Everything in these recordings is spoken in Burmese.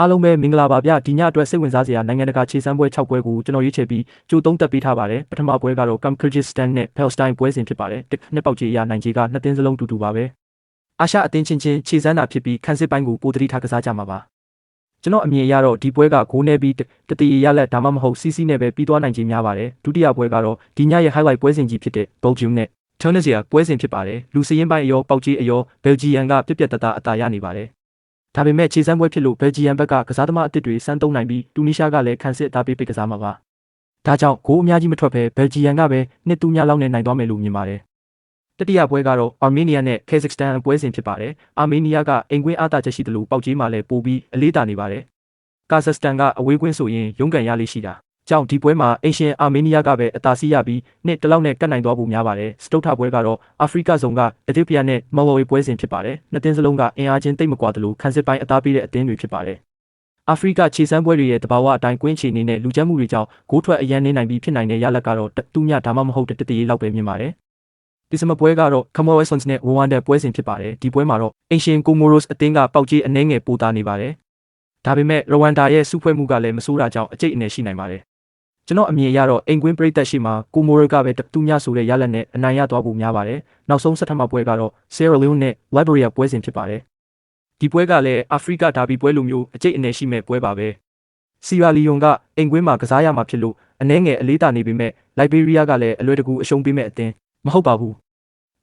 အားလုံးပဲမင်္ဂလာပါဗျဒီညအတွက်စိတ်ဝင်စားစရာနိုင်ငံတကာခြေစမ်းပွဲ6ပွဲကိုကျွန်တော်ရွေးချယ်ပြီးကြိုသုံးသက်ပေးထားပါတယ်ပထမပွဲကတော့ Kyrgyzstan နဲ့ Palestine ပွဲစဉ်ဖြစ်ပါတယ်နှစ်ပေါက်ကြီးအရာနိုင်ကြီးကနှစ်သင်းစလုံးတူတူပါပဲအာရှအသင်းချင်းချင်းခြေစမ်းတာဖြစ်ပြီးခန်းစစ်ပိုင်းကိုပိုတတိထားကစားကြမှာပါကျွန်တော်အမြင်အရတော့ဒီပွဲကဂိုးနဲ့ပြီးတတိယရလက်ဒါမှမဟုတ်စီစီနဲ့ပဲပြီးသွားနိုင်ခြင်းများပါတယ်ဒုတိယပွဲကတော့ဒီညရဲ့ highlight ပွဲစဉ်ကြီးဖြစ်တဲ့ Belgium နဲ့ Tunisia ပွဲစဉ်ဖြစ်ပါတယ်လူစရင်ပိုင်းအရောပေါက်ကြီးအရော Belgium ကပြက်ပြက်တသားအသာရနေပါတယ်ဒါပေမဲ့ခြေစမ်းပွဲဖြစ်လို့ဘယ်ဂျီယန်ဘက်ကကစားသမားအသစ်တွေစမ်းသုံးနိုင်ပြီးတူနီးရှားကလည်းခန်းစစ်အသားပေးကစားမှာပါဒါကြောင့်ဂိုးအများကြီးမထွက်ဘဲဘယ်ဂျီယန်ကပဲနှစ်တူးညလောက်နဲ့နိုင်သွားမယ်လို့မြင်ပါတယ်တတိယပွဲကတော့အာမေးနီးယားနဲ့ Kazakhstan ပွဲစဉ်ဖြစ်ပါတယ်အာမေးနီးယားကအိမ်ကွင်းအားသာချက်ရှိတယ်လို့ပေါက်ကြီးမှလည်းပိုပြီးအလေးတာနေပါတယ်ကာဇက်စတန်ကအဝေးကွင်းဆိုရင်ရုန်းကန်ရလေးရှိတာကြောင့်ဒီပွဲမှာအင်ရှင်အာမေးနီးယားကပဲအသာစီးရပြီးနှစ်တလောက်နဲ့ကတ်နိုင်သွားဖို့များပါတယ်စတုထပွဲကတော့အာဖရိကဇုံကအသီးပီးယားနဲ့မော်ဝေပွဲစဉ်ဖြစ်ပါတယ်နှစ်သင်းစလုံးကအင်အားချင်းတိတ်မကွာသလိုခန်းစစ်ပိုင်းအသားပေးတဲ့အသင်းတွေဖြစ်ပါတယ်အာဖရိကခြေစမ်းပွဲတွေရဲ့တဘာဝအတိုင်းကွင်းချီအနေနဲ့လူကျန်းမှုတွေကြောင့်ဂိုးထွက်အရန်နေနိုင်ပြီးဖြစ်နိုင်တဲ့ရလဒ်ကတော့တူးညဒါမှမဟုတ်တတရေလောက်ပဲမြင်ပါတယ်ဒီစမပွဲကတော့ Comoros နဲ့ Rwanda ပွဲစဉ်ဖြစ်ပါတယ်ဒီပွဲမှာတော့အင်ရှင် Comoros အသင်းကပေါက်ကြီးအနှဲငယ်ပိုတာနေပါတယ်ဒါပေမဲ့ Rwanda ရဲ့စုဖွဲ့မှုကလည်းမဆိုးတာကြောင့်အကျိတ်အနေရှိနိုင်ပါတယ်ကျွန်တော်အမြင်အရတော့အိမ်ကွင်းပရိသတ်ရှိမှာကိုမိုရိုကပဲတူးညဆိုတဲ့ရလဒ်နဲ့အနိုင်ရသွားဖို့များပါတယ်နောက်ဆုံးဆက်ထပ်မှာပွဲကတော့ Sierra Leone နဲ့ Liberia ပွဲစဉ်ဖြစ်ပါတယ်ဒီပွဲကလည်းအာဖရိကဒါဘီပွဲလိုမျိုးအကျိတ်အနေရှိမဲ့ပွဲပါပဲ Sierra Leone ကအိမ်ကွင်းမှာကစားရမှာဖြစ်လို့အနှဲငယ်အလေးတာနေပေမဲ့ Liberia ကလည်းအလွယ်တကူအရှုံးပေးမဲ့အသင်းမဟုတ်ပါဘူး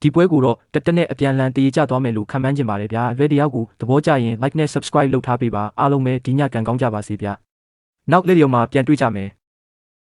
ဒီပွဲကိုတော့တက်နဲ့အပြန်လန်တည်ကြသွားမယ်လို့ခံမှန်းချင်ပါတယ်ဗျာဗီဒီယိုကိုသဘောကျရင် like နဲ့ subscribe လုပ်ထားပေးပါအားလုံးပဲဒီညကန်ကောင်းကြပါစေဗျာနောက်ဗီဒီယိုမှာပြန်တွေ့ကြမယ်